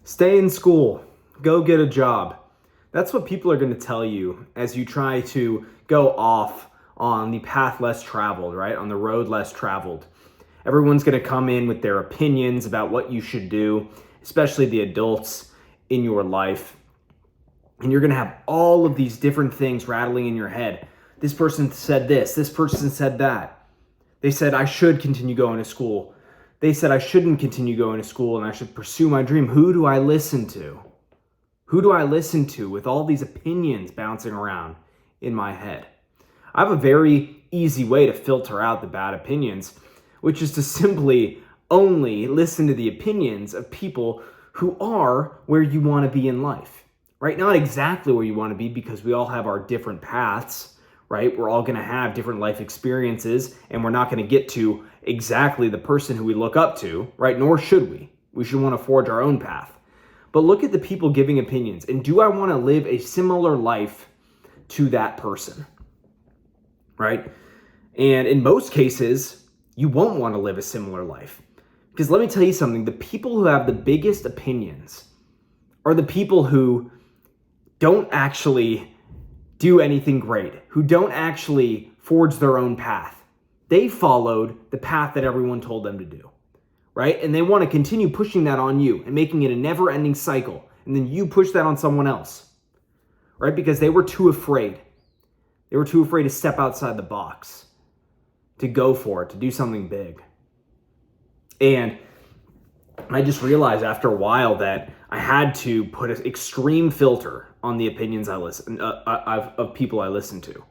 Stay in school, go get a job. That's what people are going to tell you as you try to go off on the path less traveled, right? On the road less traveled. Everyone's going to come in with their opinions about what you should do, especially the adults in your life. And you're going to have all of these different things rattling in your head. This person said this person said that. They said I should continue going to school. They said I shouldn't continue going to school and I should pursue my dream. Who do I listen to? Who do I listen to with all these opinions bouncing around in my head? I have a very easy way to filter out the bad opinions, which is to simply only listen to the opinions of people who are where you want to be in life, right? Not exactly where you want to be, because we all have our different paths, right? We're all going to have different life experiences, and we're not going to get to exactly the person who we look up to, right? Nor should we. We should want to forge our own path. But look at the people giving opinions, and do I want to live a similar life to that person, right? And in most cases, you won't want to live a similar life. Because let me tell you something, the people who have the biggest opinions are the people who don't actually do anything great, who don't actually forge their own path. They followed the path that everyone told them to do, right? And they want to continue pushing that on you and making it a never-ending cycle. And then you push that on someone else, right? Because they were too afraid. They were too afraid to step outside the box, to go for it, to do something big. And I just realized after a while that I had to put an extreme filter on the opinions I listen of people I listen to.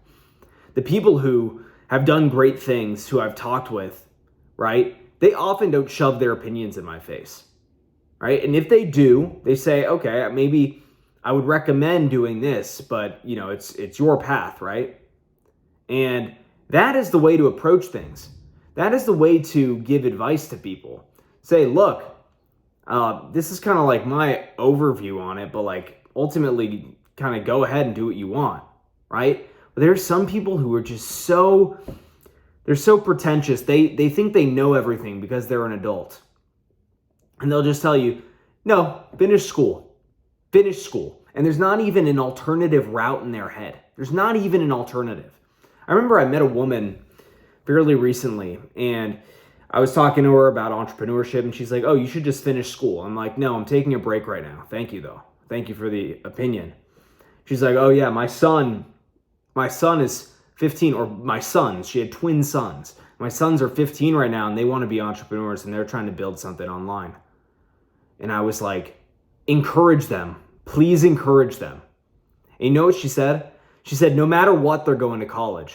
The people who have done great things, who I've talked with, right? They often don't shove their opinions in my face, right? And if they do, they say, okay, maybe I would recommend doing this, but it's your path, right? And that is the way to approach things. That is the way to give advice to people. Say, look, this is kind of like my overview on it, but like ultimately kind of go ahead and do what you want, right? But there's some people who are just they're so pretentious. They think they know everything because they're an adult. And they'll just tell you, no, finish school. Finish school. And there's not even an alternative route in their head. There's not even an alternative. I remember I met a woman fairly recently, and I was talking to her about entrepreneurship, and she's like, oh, you should just finish school. I'm like, no, I'm taking a break right now. Thank you, though. Thank you for the opinion. She's like, oh, yeah, my son is 15, or my sons. She had twin sons. My sons are 15 right now, and they want to be entrepreneurs, and they're trying to build something online. And I was like, encourage them. Please encourage them. And you know what she said? She said, no matter what, they're going to college.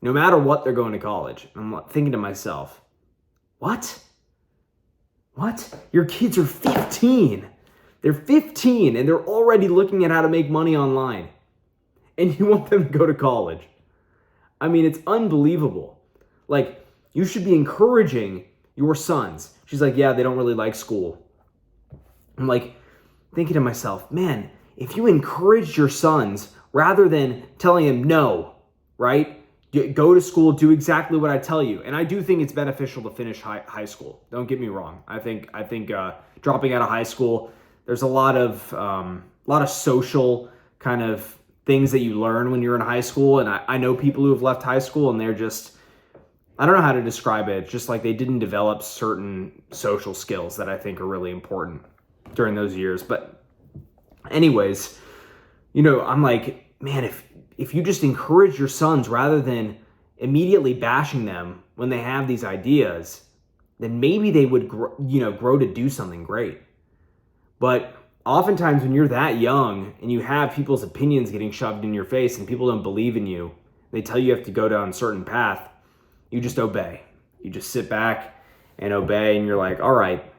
No matter what, they're going to college. I'm thinking to myself, what? What? Your kids are 15. They're 15 and they're already looking at how to make money online. And you want them to go to college. I mean, it's unbelievable. Like, you should be encouraging your sons. She's like, yeah, they don't really like school. I'm like, thinking to myself, man, if you encouraged your sons rather than telling them no, right? Go to school, do exactly what I tell you. And I do think it's beneficial to finish high school. Don't get me wrong. I think dropping out of high school, there's a lot of social kind of things that you learn when you're in high school. And I know people who have left high school and they're just, I don't know how to describe it. It's just like they didn't develop certain social skills that I think are really important during those years. But anyways, I'm like, man, if you just encourage your sons rather than immediately bashing them when they have these ideas, then maybe they would grow to do something great. But oftentimes when you're that young and you have people's opinions getting shoved in your face and people don't believe in you, they tell you have to go down a certain path, you just obey. You just sit back and obey, and you're like, all right,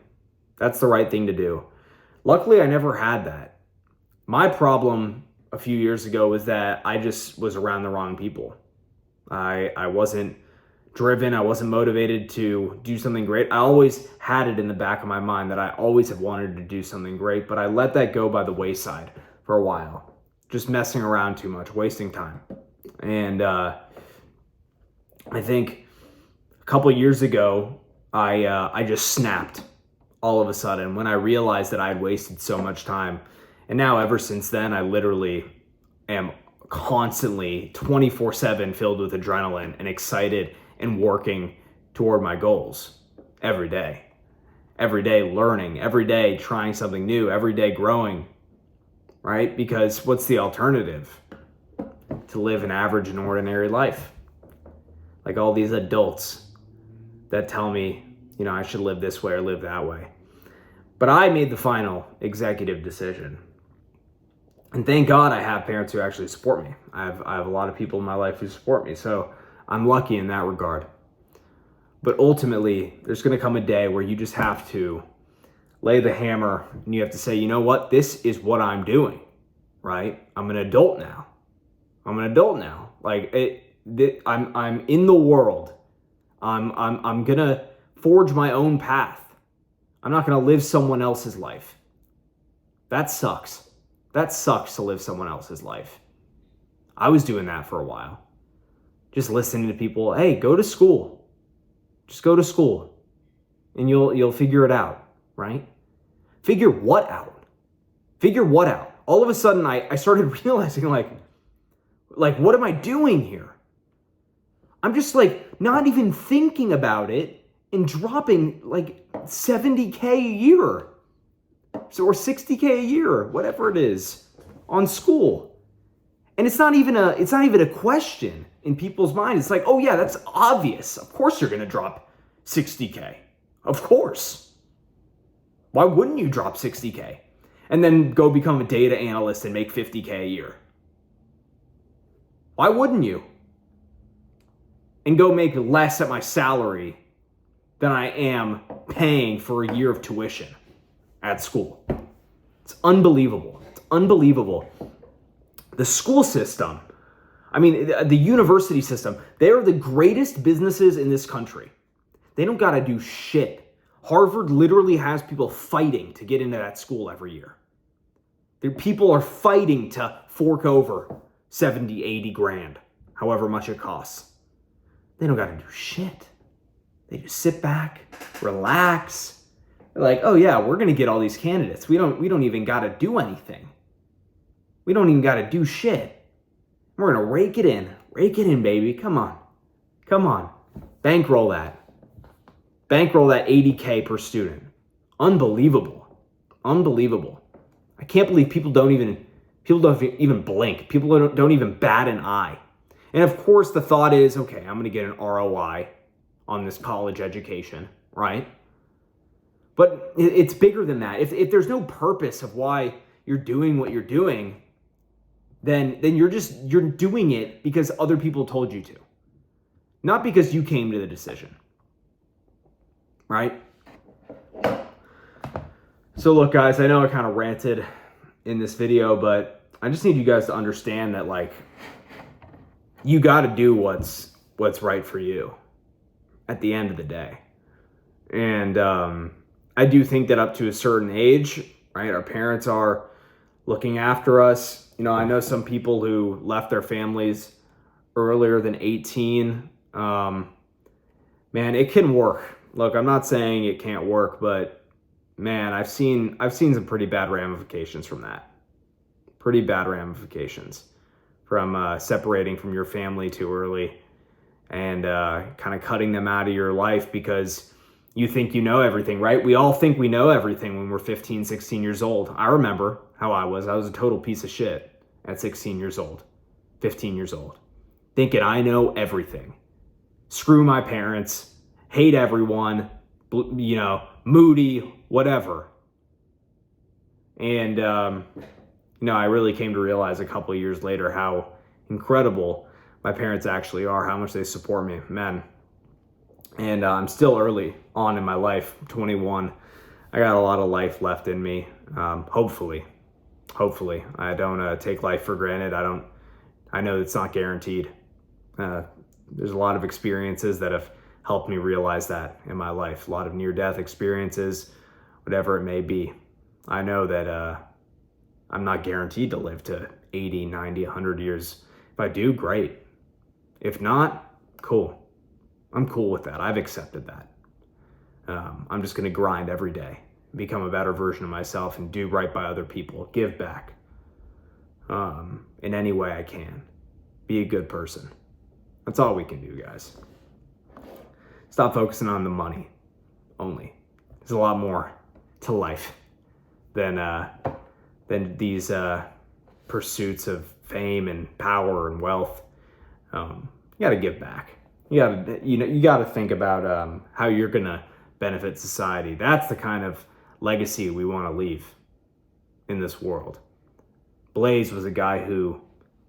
that's the right thing to do. Luckily, I never had that. My problem a few years ago was that I just was around the wrong people. I wasn't driven. I wasn't motivated to do something great. I always had it in the back of my mind that I always have wanted to do something great, but I let that go by the wayside for a while. Just messing around too much, wasting time. And I think a couple years ago, I just snapped all of a sudden when I realized that I had wasted so much time. And now ever since then, I literally am constantly 24/7 filled with adrenaline and excited and working toward my goals every day. Every day learning, every day trying something new, every day growing, right? Because what's the alternative? To live an average and ordinary life. Like all these adults that tell me, I should live this way or live that way. But I made the final executive decision. And thank God I have parents who actually support me. I have a lot of people in my life who support me. So I'm lucky in that regard. But ultimately, there's going to come a day where you just have to lay the hammer and you have to say, you know what? This is what I'm doing, right? I'm an adult now. Like I'm in the world. I'm going to forge my own path. I'm not going to live someone else's life. That sucks. That sucks to live someone else's life. I was doing that for a while. Just listening to people, hey, go to school. Just go to school and you'll figure it out, right? Figure what out? Figure what out? All of a sudden I started realizing like what am I doing here? I'm just like not even thinking about it and dropping like $70K a year. So, or $60K a year, whatever it is, on school. And it's not even a question in people's minds. It's like, oh yeah, that's obvious. Of course you're gonna drop $60K. Of course. Why wouldn't you drop $60K? And then go become a data analyst and make $50K a year? Why wouldn't you? And go make less at my salary than I am paying for a year of tuition at school. It's unbelievable. It's unbelievable. The school system, the university system, they are the greatest businesses in this country. They don't got to do shit. Harvard literally has people fighting to get into that school every year. People are fighting to fork over 70, 80 grand, however much it costs. They don't got to do shit. They just sit back, relax. They're like, oh yeah, we're going to get all these candidates. We don't even got to do anything. We don't even got to do shit. We're going to rake it in, baby. Come on. Bankroll that 80K per student. Unbelievable. I can't believe people don't even blink. People don't even bat an eye. And of course the thought is, okay, I'm going to get an ROI on this college education, right? But it's bigger than that. If there's no purpose of why you're doing what you're doing, then you're doing it because other people told you to. Not because you came to the decision. Right? So look, guys, I know I kind of ranted in this video, but I just need you guys to understand that like you got to do what's right for you at the end of the day. And I do think that up to a certain age, right, our parents are looking after us. I know some people who left their families earlier than 18. Man, it can work. Look, I'm not saying it can't work, but man, I've seen some pretty bad ramifications from that. Pretty bad ramifications from separating from your family too early and kind of cutting them out of your life because you think you know everything, right? We all think we know everything when we're 15, 16 years old. I remember how I was. I was a total piece of shit at 16 years old, 15 years old, thinking I know everything. Screw my parents, hate everyone, moody, whatever. And, I really came to realize a couple of years later how incredible my parents actually are, how much they support me, man. And I'm still early on in my life, 21. I got a lot of life left in me, hopefully. I don't take life for granted. I know it's not guaranteed. There's a lot of experiences that have helped me realize that in my life. A lot of near-death experiences, whatever it may be. I know that I'm not guaranteed to live to 80, 90, 100 years. If I do, great. If not, cool. I'm cool with that. I've accepted that. I'm just going to grind every day become a better version of myself and do right by other people, give back in any way I can. Be a good person. That's all we can do, guys. Stop focusing on the money only. There's a lot more to life than these pursuits of fame and power and wealth. You got to give back. You got to think about how you're gonna benefit society. That's the kind of legacy we want to leave in this world. Blaze was a guy who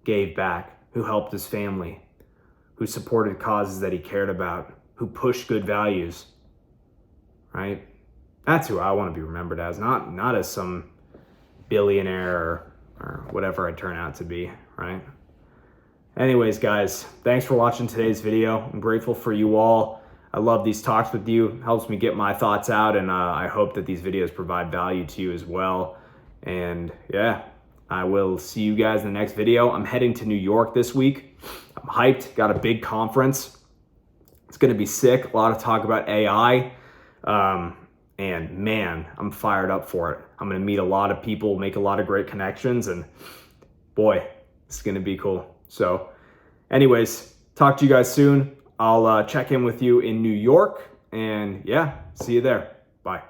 gave back, who helped his family, who supported causes that he cared about, who pushed good values. Right? That's who I want to be remembered as, not as some billionaire or whatever I turn out to be, right? Anyways, guys, thanks for watching today's video. I'm grateful for you all. I love these talks with you. It helps me get my thoughts out, and I hope that these videos provide value to you as well. And yeah, I will see you guys in the next video. I'm heading to New York this week. I'm hyped. Got a big conference. It's going to be sick. A lot of talk about AI. And man, I'm fired up for it. I'm going to meet a lot of people, make a lot of great connections, and boy, it's going to be cool. So anyways, talk to you guys soon. I'll check in with you in New York, and yeah, see you there. Bye.